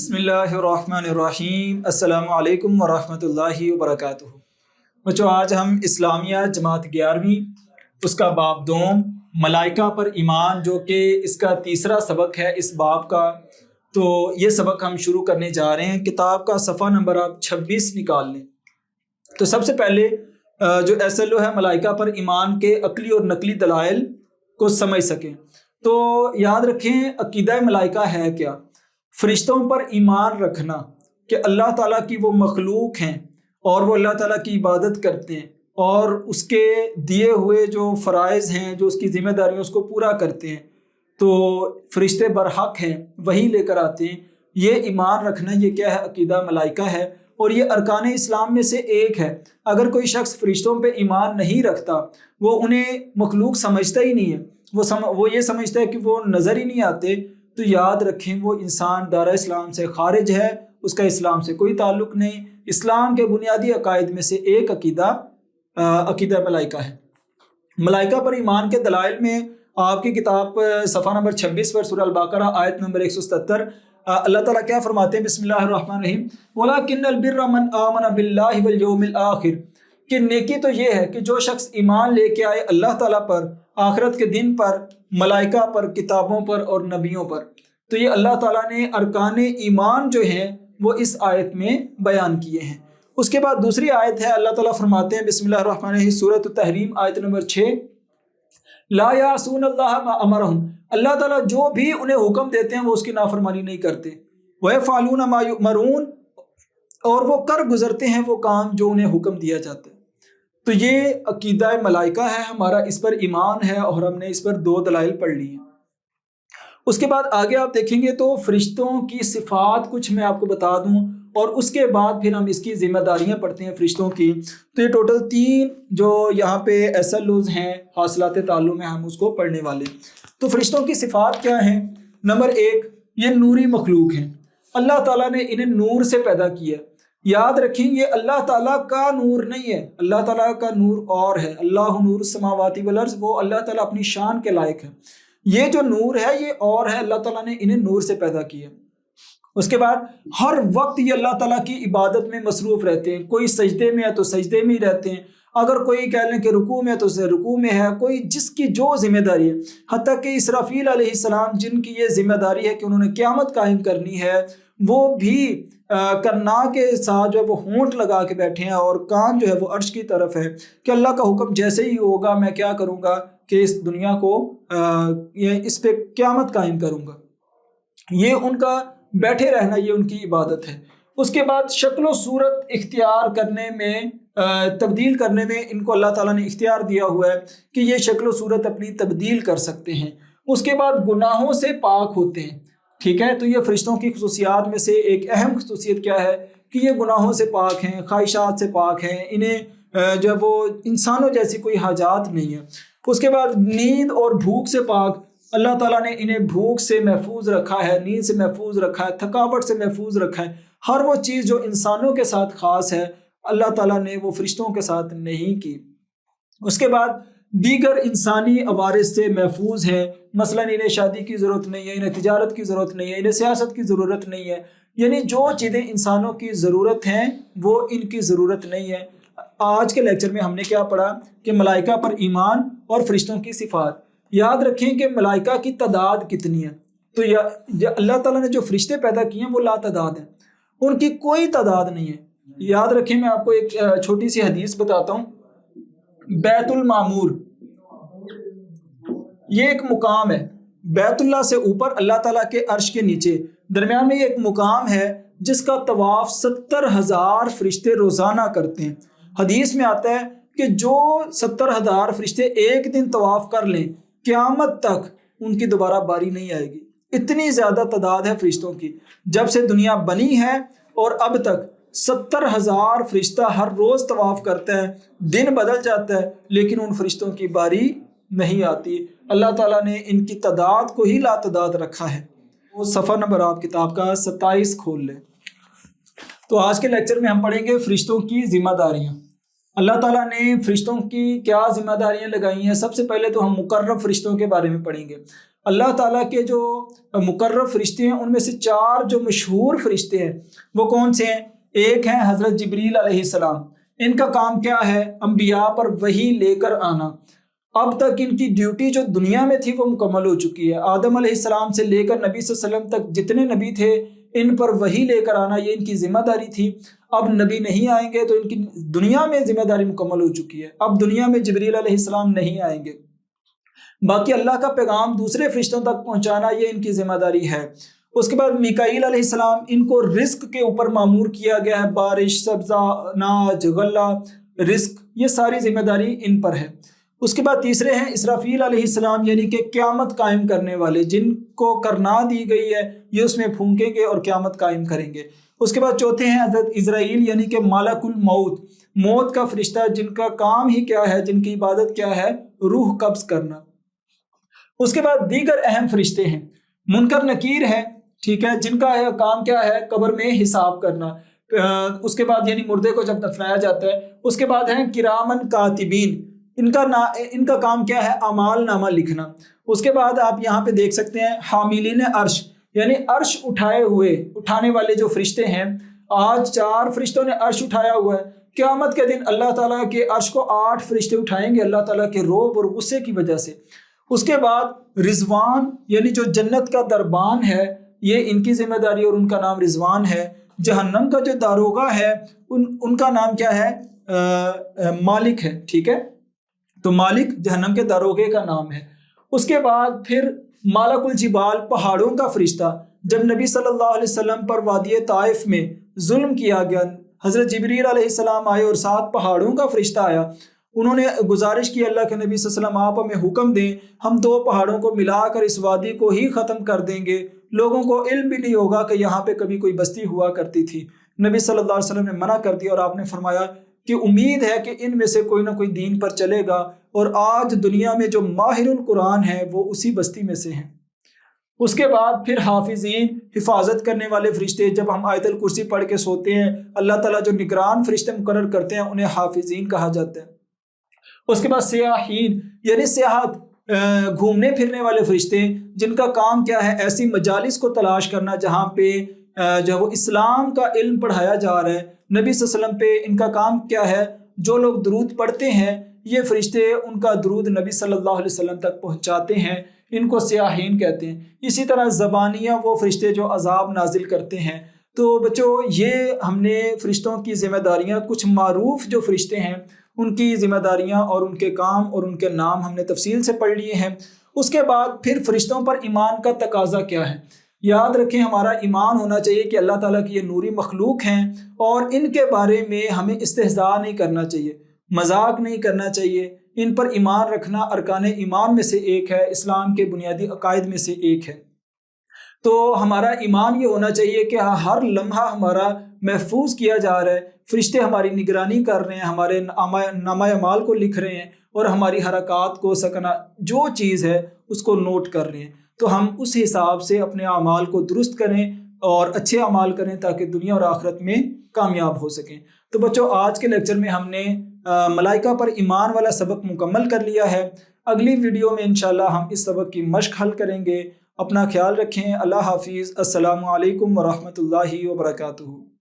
بسم اللہ الرحمن الرحیم۔ السلام علیکم ورحمۃ اللہ وبرکاتہ۔ بچوں، آج ہم اسلامیہ جماعت 11ویں اس کا باب دوم ملائکہ پر ایمان، جو کہ اس کا تیسرا سبق ہے اس باب کا، تو یہ سبق ہم شروع کرنے جا رہے ہیں۔ کتاب کا صفحہ نمبر آپ 26 نکال لیں۔ تو سب سے پہلے جو SLO ہے ملائکہ پر ایمان کے عقلی اور نقلی دلائل کو سمجھ سکیں، تو یاد رکھیں عقیدہ ملائکہ ہے کیا؟ فرشتوں پر ایمان رکھنا کہ اللہ تعالیٰ کی وہ مخلوق ہیں اور وہ اللہ تعالیٰ کی عبادت کرتے ہیں اور اس کے دیے ہوئے جو فرائض ہیں، جو اس کی ذمہ داریاں، اس کو پورا کرتے ہیں۔ تو فرشتے برحق ہیں، وہی لے کر آتے ہیں۔ یہ ایمان رکھنا، یہ کیا ہے؟ عقیدہ ملائکہ ہے، اور یہ ارکان اسلام میں سے ایک ہے۔ اگر کوئی شخص فرشتوں پہ ایمان نہیں رکھتا، وہ انہیں مخلوق سمجھتا ہی نہیں ہے، وہ یہ سمجھتا ہے کہ وہ نظر ہی نہیں آتے، تو یاد رکھیں وہ انسان دائرہ اسلام سے خارج ہے، اس کا اسلام سے کوئی تعلق نہیں۔ اسلام کے بنیادی عقائد میں سے ایک عقیدہ ملائکہ ہے۔ ملائکہ پر ایمان کے دلائل میں آپ کی کتاب صفحہ نمبر 26 پر سورہ البقرہ آیت نمبر 177 اللہ تعالیٰ کیا فرماتے ہیں؟ بسم اللہ الرحمن الرحیم، وَلَكِنَّ الْبِرَّ مَنْ آمَنَ بِاللَّهِ وَالْيَوْمِ الْآخِرِ، کہ نیکی تو یہ ہے کہ جو شخص ایمان لے کے آئے اللہ تعالیٰ پر، آخرت کے دن پر، ملائکہ پر، کتابوں پر اور نبیوں پر۔ تو یہ اللہ تعالیٰ نے ارکان ایمان جو ہیں وہ اس آیت میں بیان کیے ہیں۔ اس کے بعد دوسری آیت ہے، اللہ تعالیٰ فرماتے ہیں بسم اللہ الرحمن الرحیم، سورۃ التحریم آیت نمبر 6، لا یعصون اللہ ما امرہم، اللہ تعالیٰ جو بھی انہیں حکم دیتے ہیں وہ اس کی نافرمانی نہیں کرتے، وَيَفْعَلُونَ مَا يُؤْمَرُونَ، اور وہ کر گزرتے ہیں وہ کام جو انہیں حکم دیا جاتا ہے۔ تو یہ عقیدہ ملائکہ ہے ہمارا، اس پر ایمان ہے، اور ہم نے اس پر 2 دلائل پڑھ لی ہیں۔ اس کے بعد آگے آپ دیکھیں گے تو فرشتوں کی صفات کچھ میں آپ کو بتا دوں، اور اس کے بعد پھر ہم اس کی ذمہ داریاں پڑھتے ہیں فرشتوں کی۔ تو یہ ٹوٹل 3 جو یہاں پہ SLOs ہیں، حاصلات تعلم میں، ہم اس کو پڑھنے والے۔ تو فرشتوں کی صفات کیا ہیں؟ نمبر 1، یہ نوری مخلوق ہیں، اللہ تعالیٰ نے انہیں نور سے پیدا کیا۔ یاد رکھیں یہ اللہ تعالیٰ کا نور نہیں ہے، اللہ تعالیٰ کا نور اور ہے، اللہ نور السماوات والارض، وہ اللہ تعالیٰ اپنی شان کے لائق ہے۔ یہ جو نور ہے یہ اور ہے، اللہ تعالیٰ نے انہیں نور سے پیدا کیا۔ اس کے بعد ہر وقت یہ اللہ تعالیٰ کی عبادت میں مصروف رہتے ہیں، کوئی سجدے میں ہے تو سجدے میں ہی رہتے ہیں، اگر کوئی کہہ لیں کہ رکوع میں ہے تو رکوع میں ہے، کوئی جس کی جو ذمہ داری ہے، حتیٰ کہ اسرافیل علیہ السلام جن کی یہ ذمہ داری ہے کہ انہوں نے قیامت قائم کرنی ہے، وہ بھی کرنا کے ساتھ جو ہے وہ ہونٹ لگا کے بیٹھے ہیں، اور کان جو ہے وہ عرش کی طرف ہے کہ اللہ کا حکم جیسے ہی ہوگا میں کیا کروں گا کہ اس دنیا کو اس پہ قیامت قائم کروں گا۔ یہ ان کا بیٹھے رہنا، یہ ان کی عبادت ہے۔ اس کے بعد شکل و صورت اختیار کرنے میں، تبدیل کرنے میں ان کو اللہ تعالیٰ نے اختیار دیا ہوا ہے کہ یہ شکل و صورت اپنی تبدیل کر سکتے ہیں۔ اس کے بعد گناہوں سے پاک ہوتے ہیں، ٹھیک ہے؟ تو یہ فرشتوں کی خصوصیات میں سے ایک اہم خصوصیت کیا ہے کہ یہ گناہوں سے پاک ہیں، خواہشات سے پاک ہیں، انہیں جو وہ انسانوں جیسی کوئی حاجات نہیں ہے۔ اس کے بعد نیند اور بھوک سے پاک، اللہ تعالیٰ نے انہیں بھوک سے محفوظ رکھا ہے، نیند سے محفوظ رکھا ہے، تھکاوٹ سے محفوظ رکھا ہے۔ ہر وہ چیز جو انسانوں کے ساتھ خاص ہے اللہ تعالیٰ نے وہ فرشتوں کے ساتھ نہیں کی۔ اس کے بعد دیگر انسانی عوارض سے محفوظ ہیں، مثلا انہیں شادی کی ضرورت نہیں ہے، انہیں تجارت کی ضرورت نہیں ہے، انہیں سیاست کی ضرورت نہیں ہے، یعنی جو چیزیں انسانوں کی ضرورت ہیں وہ ان کی ضرورت نہیں ہے۔ آج کے لیکچر میں ہم نے کیا پڑھا کہ ملائکہ پر ایمان اور فرشتوں کی صفات۔ یاد رکھیں کہ ملائکہ کی تعداد کتنی ہے؟ تو اللہ تعالیٰ نے جو فرشتے پیدا کیے ہیں وہ لا تعداد ہیں، ان کی کوئی تعداد نہیں ہے۔ یاد رکھیں، میں آپ کو ایک چھوٹی سی حدیث بتاتا ہوں۔ بیت المعمور یہ ایک مقام ہے، بیت اللہ سے اوپر، اللہ تعالیٰ کے عرش کے نیچے، درمیان میں یہ ایک مقام ہے جس کا طواف 70,000 فرشتے روزانہ کرتے ہیں۔ حدیث میں آتا ہے کہ جو 70,000 فرشتے ایک دن طواف کر لیں، قیامت تک ان کی دوبارہ باری نہیں آئے گی۔ اتنی زیادہ تعداد ہے فرشتوں کی، جب سے دنیا بنی ہے اور اب تک 70,000 فرشتہ ہر روز طواف کرتا ہے، دن بدل جاتا ہے لیکن ان فرشتوں کی باری نہیں آتی۔ اللہ تعالیٰ نے ان کی تعداد کو ہی لا تعداد رکھا ہے۔ وہ صفحہ نمبر آپ کتاب کا 27 کھول لیں۔ تو آج کے لیکچر میں ہم پڑھیں گے فرشتوں کی ذمہ داریاں۔ اللہ تعالیٰ نے فرشتوں کی کیا ذمہ داریاں لگائی ہیں؟ سب سے پہلے تو ہم مقرب فرشتوں کے بارے میں پڑھیں گے۔ اللہ تعالیٰ کے جو مقرب فرشتے ہیں ان میں سے 4 جو مشہور فرشتے ہیں وہ کون سے ہیں؟ ایک ہیں حضرت جبریل علیہ السلام، ان کا کام کیا ہے؟ انبیاء پر وحی لے کر آنا۔ اب تک ان کی ڈیوٹی جو دنیا میں تھی وہ مکمل ہو چکی ہے۔ آدم علیہ السلام سے لے کر نبی صلی اللہ علیہ وسلم تک جتنے نبی تھے ان پر وحی لے کر آنا یہ ان کی ذمہ داری تھی۔ اب نبی نہیں آئیں گے تو ان کی دنیا میں ذمہ داری مکمل ہو چکی ہے، اب دنیا میں جبریل علیہ السلام نہیں آئیں گے۔ باقی اللہ کا پیغام دوسرے فرشتوں تک پہنچانا یہ ان کی ذمہ داری ہے۔ اس کے بعد میکائیل علیہ السلام، ان کو رزق کے اوپر مامور کیا گیا ہے، بارش، سبزہ، اناج، غلہ، رزق، یہ ساری ذمہ داری ان پر ہے۔ اس کے بعد تیسرے ہیں اسرافیل علیہ السلام، یعنی کہ قیامت قائم کرنے والے، جن کو کرنا دی گئی ہے یہ اس میں پھونکیں گے اور قیامت قائم کریں گے۔ اس کے بعد چوتھے ہیں حضرت اسرائیل، یعنی کہ ملک الموت، موت کا فرشتہ، جن کا کام ہی کیا ہے، جن کی عبادت کیا ہے؟ روح قبض کرنا۔ اس کے بعد دیگر اہم فرشتے ہیں، منکر نکیر ہے، ٹھیک ہے، جن کا کام کیا ہے؟ قبر میں حساب کرنا۔ اس کے بعد یعنی مردے کو جب دفنایا جاتا ہے۔ اس کے بعد ہیں کرامن کاتبین، ان کا کام کیا ہے؟ اعمال نامہ لکھنا۔ اس کے بعد آپ یہاں پہ دیکھ سکتے ہیں حاملین عرش، یعنی عرش اٹھانے والے جو فرشتے ہیں۔ آج 4 فرشتوں نے عرش اٹھایا ہوا ہے، قیامت کے دن اللہ تعالیٰ کے عرش کو 8 فرشتے اٹھائیں گے اللہ تعالیٰ کے رعب اور غصے کی وجہ سے۔ اس کے بعد رضوان، یعنی جو جنت کا دربان ہے یہ ان کی ذمہ داری اور ان کا نام رضوان ہے۔ جہنم کا جو داروغہ ہے ان کا نام کیا ہے؟ مالک ہے، ٹھیک ہے، تو مالک جہنم کے داروغے کا نام ہے۔ اس کے بعد پھر مالک الجبال، پہاڑوں کا فرشتہ، جب نبی صلی اللہ علیہ وسلم پر وادی طائف میں ظلم کیا گیا، حضرت جبریل علیہ السلام آئے اور 7 پہاڑوں کا فرشتہ آیا، انہوں نے گزارش کی اللہ کے نبی صلی اللہ علیہ وسلم آپ ہمیں حکم دیں، ہم 2 پہاڑوں کو ملا کر اس وادی کو ہی ختم کر دیں گے، لوگوں کو علم بھی نہیں ہوگا کہ یہاں پہ کبھی کوئی بستی ہوا کرتی تھی۔ نبی صلی اللہ علیہ وسلم نے منع کر دیا اور آپ نے فرمایا کہ امید ہے کہ ان میں سے کوئی نہ کوئی دین پر چلے گا، اور آج دنیا میں جو ماہر القرآن ہے وہ اسی بستی میں سے ہیں۔ اس کے بعد پھر حافظین، حفاظت کرنے والے فرشتے، جب ہم آیت الکرسی پڑھ کے سوتے ہیں اللہ تعالیٰ جو نگران فرشتے مقرر کرتے ہیں انہیں حافظین کہا جاتا ہے۔ اس کے بعد سیاحین، یعنی سیاحت، گھومنے پھرنے والے فرشتے، جن کا کام کیا ہے؟ ایسی مجالس کو تلاش کرنا جہاں پہ جو وہ اسلام کا علم پڑھایا جا رہا ہے، نبی صلی اللہ علیہ وسلم پہ ان کا کام کیا ہے؟ جو لوگ درود پڑھتے ہیں یہ فرشتے ان کا درود نبی صلی اللہ علیہ وسلم تک پہنچاتے ہیں، ان کو سیاحین کہتے ہیں۔ اسی طرح زبانیہ، وہ فرشتے جو عذاب نازل کرتے ہیں۔ تو بچوں یہ ہم نے فرشتوں کی ذمہ داریاں، کچھ معروف جو فرشتے ہیں ان کی ذمہ داریاں اور ان کے کام اور ان کے نام ہم نے تفصیل سے پڑھ لیے ہیں۔ اس کے بعد پھر فرشتوں پر ایمان کا تقاضا کیا ہے؟ یاد رکھیں ہمارا ایمان ہونا چاہیے کہ اللہ تعالیٰ کی یہ نوری مخلوق ہیں اور ان کے بارے میں ہمیں استہزاء نہیں کرنا چاہیے، مذاق نہیں کرنا چاہیے۔ ان پر ایمان رکھنا ارکان ایمان میں سے ایک ہے، اسلام کے بنیادی عقائد میں سے ایک ہے۔ تو ہمارا ایمان یہ ہونا چاہیے کہ ہر لمحہ ہمارا محفوظ کیا جا رہا ہے، فرشتے ہماری نگرانی کر رہے ہیں، ہمارے نامہ اعمال کو لکھ رہے ہیں اور ہماری حرکات کو، سکنات، جو چیز ہے اس کو نوٹ کر رہے ہیں۔ تو ہم اس حساب سے اپنے اعمال کو درست کریں اور اچھے اعمال کریں تاکہ دنیا اور آخرت میں کامیاب ہو سکیں۔ تو بچوں آج کے لیکچر میں ہم نے ملائکہ پر ایمان والا سبق مکمل کر لیا ہے۔ اگلی ویڈیو میں انشاءاللہ ہم اس سبق کی مشق حل کریں گے۔ اپنا خیال رکھیں۔ اللہ حافظ۔ السلام علیکم ورحمۃ اللہ وبرکاتہ۔